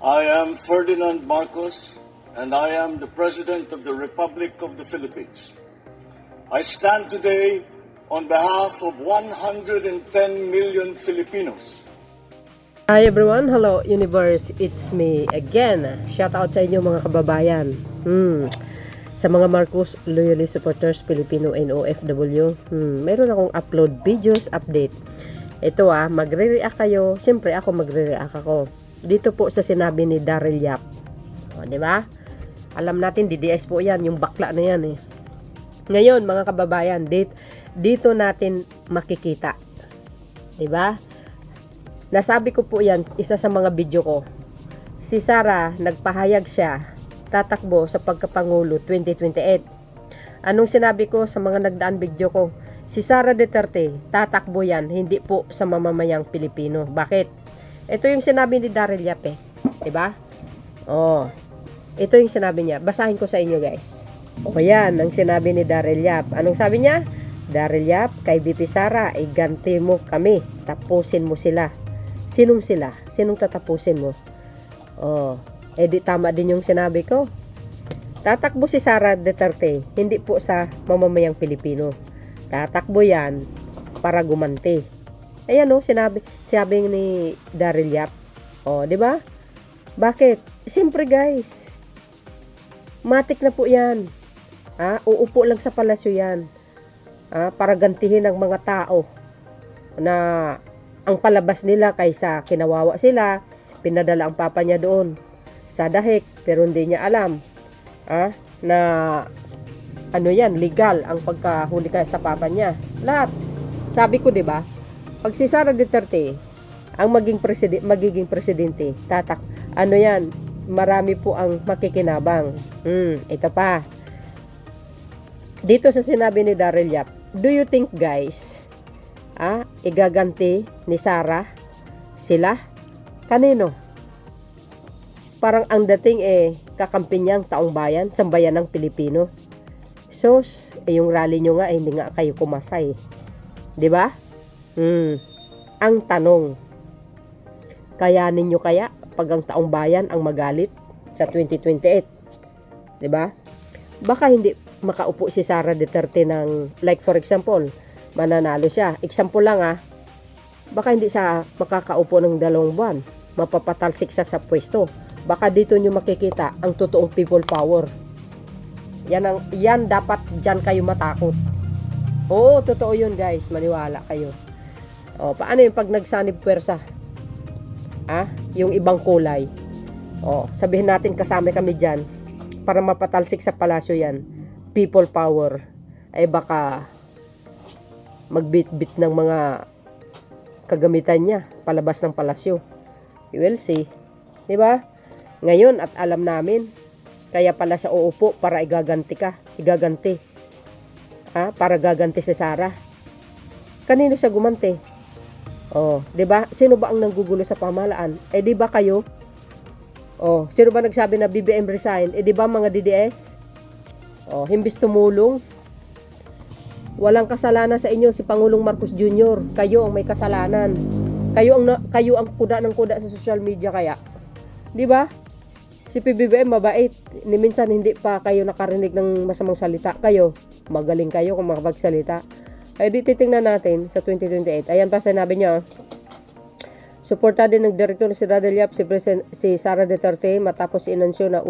I am Ferdinand Marcos, and I am the President of the Republic of the Philippines. I stand today on behalf of 110 million Filipinos. Hi everyone, hello universe, it's me again. Shout out sa inyo mga kababayan. Sa mga Marcos Loyalist Supporters, Filipino and OFW, meron akong upload videos, update. Ito magre-react kayo. Siyempre ako magre-react ako. Dito po sa sinabi ni Daryl Yap. O, di ba? Alam natin, DDS po yan, yung bakla na yan eh. Ngayon, mga kababayan, dito natin makikita. Di ba? Nasabi ko po yan, isa sa mga video ko. Si Sara, nagpahayag siya, tatakbo sa pagkapangulo 2028. Anong sinabi ko sa mga nagdaan video ko? Si Sara Duterte, tatakbo yan, hindi po sa mamamayang Pilipino. Bakit? Ito yung sinabi ni Daryl Yap eh. Diba? Oh. Ito yung sinabi niya. Basahin ko sa inyo guys. O yan, ang sinabi ni Daryl Yap. Anong sabi niya? Daryl Yap, kay BP Sara, iganti mo kami. Tapusin mo sila. Sinong sila? Sinong tatapusin mo? Oh. Di tama din yung sinabi ko. Tatakbo si Sara Duterte, hindi po sa mamamayang Pilipino. Tatakbo yan para gumanti. Ayan sabi ni Daryl Yap. Di ba? Bakit? Siyempre guys, matik na po yan. Uupo lang sa palasyo yan. Para gantihin ang mga tao na ang palabas nila kaysa kinawawa sila, pinadala ang papa niya doon sa dahik, pero hindi niya alam na yan, legal ang pagkahuli kaya sa papa niya. Lahat. Sabi ko, 'di ba? Pag si Sara Duterte ang magiging presidente, yan, marami po ang makikinabang. Ito pa. Dito sa sinabi ni Daryl Yap, do you think guys, igaganti ni Sara sila? Kanino? Parang ang dating kakampi niyang taong bayan, sambayan ng Pilipino. Sos, yung rally nyo nga, hindi nga kayo kumasay. 'Di ba? Ang tanong, kayanin nyo kaya pag ang taong bayan ang magalit sa 2028? 'Di ba? Baka hindi makaupo si Sara Duterte ng, like for example, mananalo siya. Example lang baka hindi siya makakaupo ng 2 buwan. Mapapatalsik siya sa pwesto. Baka dito nyo makikita ang totoong people power. Yan dapat dyan kayo matakot. Oo, totoo yun guys. Maniwala kayo. Paano yung pag nagsanib pwersa? Yung ibang kulay. Sabihin natin kasama kami dyan para mapatalsik sa palasyo yan. People power. Ay baka magbit-bit ng mga kagamitan niya palabas ng palasyo. You will see. Diba? Ngayon at alam namin, kaya pala sa uupo para igaganti. Para gaganti si Sara. Kanino siya gumanti? 'Di ba? Sino ba ang nanggugulo sa pamahalaan? 'Di ba kayo? Sino ba nagsabi na BBM resign? 'Di ba mga DDS? Himbis tumulong. Walang kasalanan sa inyo si Pangulong Marcos Jr. Kayo ang may kasalanan. Kayo ang kuda ng kuda sa social media kaya. 'Di ba? Si PBBM mabait. Ni minsan hindi pa kayo nakarinig ng masamang salita. Kayo, magaling kayo kung makapagsalita. Ay di titingnan natin sa 2028. Ayan pa sinabi niya. Suporta din ng direktor si Daryl Yap si Sara Duterte matapos inansyo na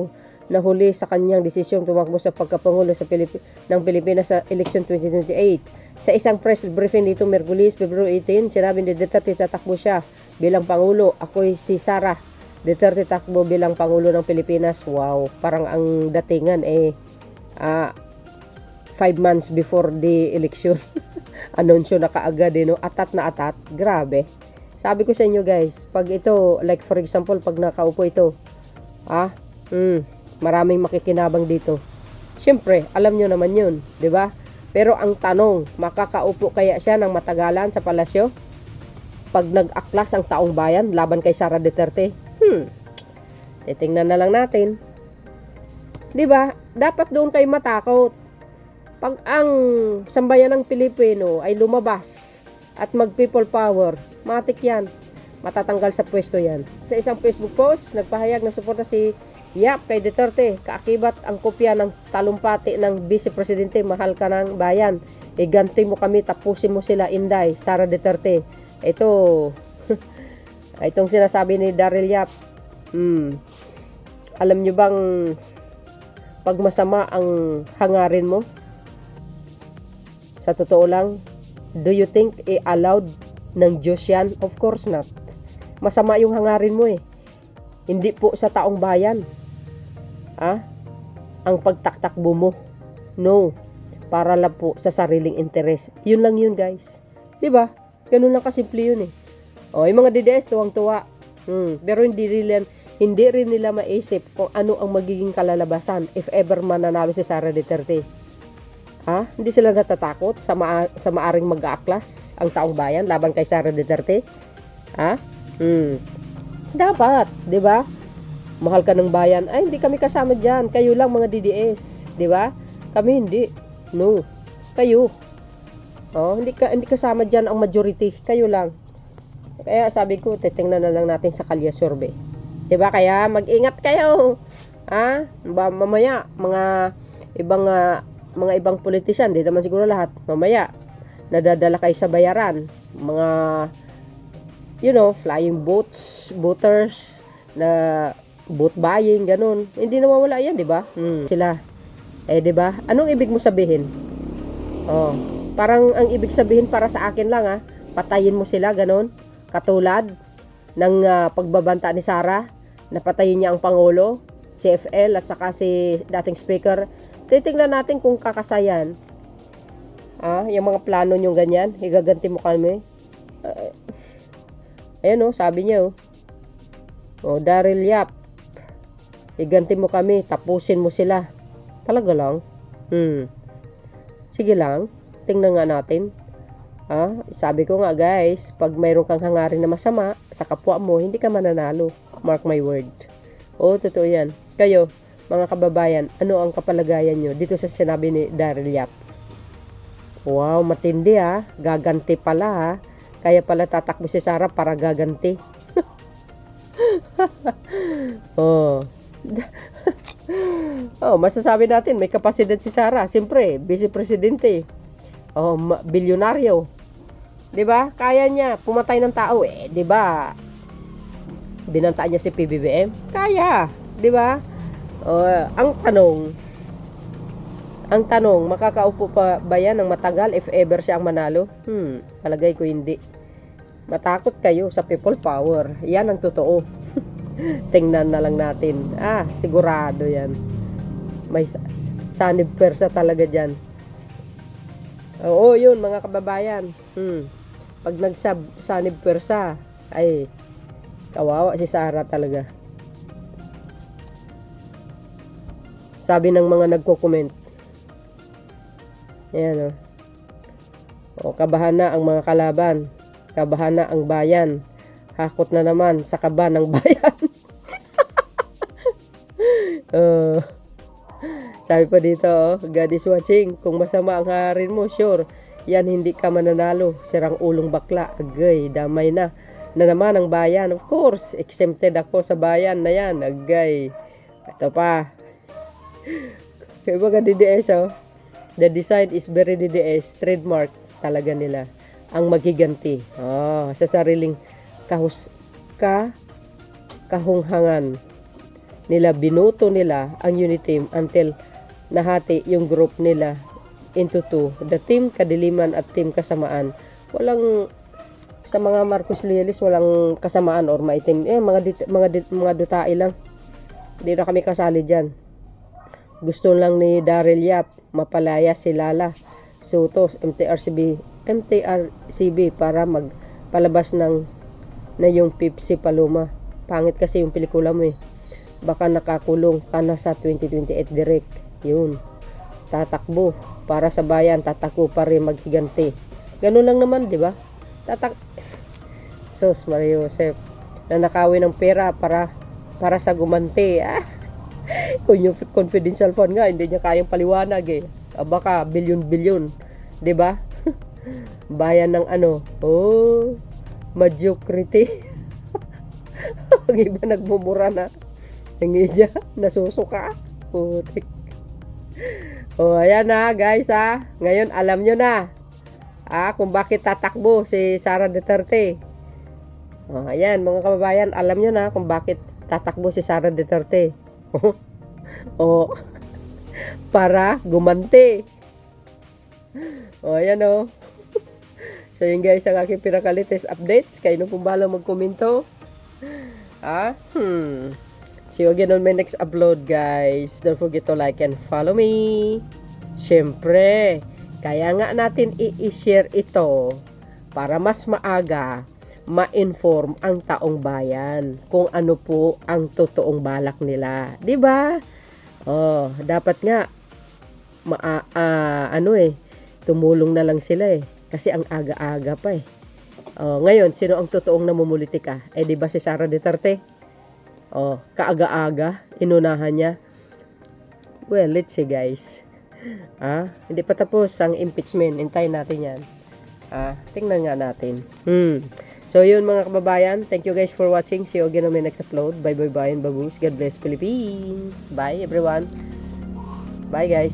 nahuli sa kanyang desisyong tumakbo sa pagkapangulo ng Pilipinas sa eleksyon 2028. Sa isang press briefing dito Miyerkules, February 18, sinabi ni Duterte tatakbo siya bilang pangulo. Ako'y si Sara Duterte takbo bilang pangulo ng Pilipinas. Wow, parang ang datingan 5 months before the election. Anunsyo na kaagad atat na atat. Grabe. Sabi ko sa inyo guys, pag ito, like for example, pag nakaupo ito, maraming makikinabang dito. Siyempre, alam nyo naman yun, di ba? Pero ang tanong, makakaupo kaya siya ng matagalan sa palasyo? Pag nag-aklas ang taong bayan laban kay Sara Duterte? Titingnan na lang natin. Di ba? Dapat doon kayo matakot. Pag ang sambayan ng Pilipino ay lumabas at mag people power, matik yan. matatanggal sa pwesto yan. Sa isang Facebook post, nagpahayag ng suporta si Yap kay Duterte. Kaakibat ang kopya ng talumpati ng Vice Presidente, mahal ka ng bayan. Iganti mo kami, tapusin mo sila, Inday, Sara Duterte. Ito, itong sinasabi ni Daryl Yap. Alam nyo bang pag masama ang hangarin mo? Sa totoo lang, do you think allowed ng Diyos yan? Of course not. Masama yung hangarin mo eh. Hindi po sa taong bayan. Ang pagtaktakbo mo. No. Para lang po sa sariling interes. Yun lang yun, guys. Diba? Ganun lang kasimple yun eh. O, yung mga DDS, tuwang-tuwa. Pero hindi rin nila maisip kung ano ang magiging kalalabasan if ever mananalo si Sara Duterte. Hindi sila natatakot sa maaring mag-aaklas ang taong bayan laban kay Sara Duterte? Dapat, 'di ba? Mahal ka ng bayan. Ay, hindi kami kasama diyan. Kayo lang mga DDS, 'di ba? Kami hindi. No. Kayo. Hindi kasama diyan ang majority. Kayo lang. Kaya sabi ko, titingnan na lang natin sa Kalye Survey. 'Di ba? Kaya mag-ingat kayo. Mamaya mga ibang politician, di naman siguro lahat, mamaya nadadala kayo sa bayaran, mga flying boaters na boat buying, ganun. Hindi nawawala yan, di ba? Sila. Di ba? Anong ibig mo sabihin? Parang ang ibig sabihin para sa akin lang, patayin mo sila, ganun. Katulad ng pagbabanta ni Sara, napatayin niya ang Pangulo, si FL at saka si dating speaker. Titingnan natin kung kakasayan. Yung mga plano nyo ganyan, igaganti mo kami. Ayan sabi niya Daryl Yap, iganti mo kami, tapusin mo sila. Talaga lang. Sige lang, tingnan nga natin. Sabi ko nga guys, pag mayroon kang hangarin na masama sa kapwa mo, hindi ka mananalo. Mark my word. Totoo yan. Kayo, mga kababayan, ano ang kapalagayan nyo dito sa sinabi ni Daryl Yap? Wow, matindi gaganti pala kaya pala tatakbo si Sara para gaganti. Masasabi natin may kapasidad si Sara, siyempre vice presidente, bilyonaryo, 'di ba? Kaya niya pumatay ng tao, 'di ba? Binantaan niya si PBBM, kaya, 'di ba? Ang tanong, makakaupo pa ba yan ng matagal if ever siya ang manalo? Palagay ko hindi. Matakot kayo sa people power. Yan ang totoo. Tingnan na lang natin. Sigurado yan. May sanib persa talaga dyan. Yun mga kababayan. Pag sanib persa, ay, kawawa si Sara talaga. Sabi ng mga nagko-comment. Ayan kabahan na ang mga kalaban. Kabahan na ang bayan. Hakot na naman sa kaba ng bayan. Sabi pa dito, God is watching. Kung masama ang harin mo, sure, yan hindi ka mananalo. Sirang ulong bakla. Agay, damay na. Na naman ang bayan. Of course, exempted ako sa bayan na yan. Agay. Ito pa. Kaya mga DDS, the design is very DDS, trademark talaga nila ang magiganti sa sariling kahunghangan nila. Binuto nila ang unit team until nahati yung group nila into two, the team kadiliman at team kasamaan. Walang, sa mga Marcos Loyalists, walang kasamaan or maitim, mga dutai lang. Hindi na kami kasali dyan. Gusto lang ni Daryl Yap mapalaya si Lala Soto, MTRCB para magpalabas na yung Pepsi Paloma. Pangit kasi yung pelikula mo Baka nakakulong ka na sa 2028 direct. Yun. Tatakbo para sa bayan, tatakbo pa rin maghiganti. Ganun lang naman, di ba? Sos Mario Joseph, na nakawin ng pera para sa gumanti. Kung yung confidential fund nga, hindi niya kayang paliwanag baka bilyon-bilyon, 'di ba? Bayan ng mediocrity. Ang iba nagmumura na. Ang iba nasusuka. Putik. O, ayan na guys ha. Ngayon alam nyo na. Kung bakit tatakbo si Sara Duterte. O, ayan mga kababayan, alam nyo na kung bakit tatakbo si Sara Duterte. O, para gumante. O, ayan o. So yun guys ang aking pinaka-latest updates. Kayo na pong balang magkomento. See you again on my next upload guys. Don't forget to like and follow me. Siyempre, kaya nga natin i-share ito para mas maaga ma-inform ang taong bayan kung ano po ang totoong balak nila. 'Di ba? Oh, dapat nga tumulong na lang sila kasi ang aga-aga pa ngayon, sino ang totoong namumulitika? Di ba si Sara Duterte? Kaaga-aga, inunahan niya. Well, let's see guys. Hindi pa tapos ang impeachment. Hintayin natin yan. Tingnan nga natin. So yun mga kababayan, thank you guys for watching. See you again on my next upload. Bye bye bye and bagus. God bless Philippines. Bye everyone. Bye guys.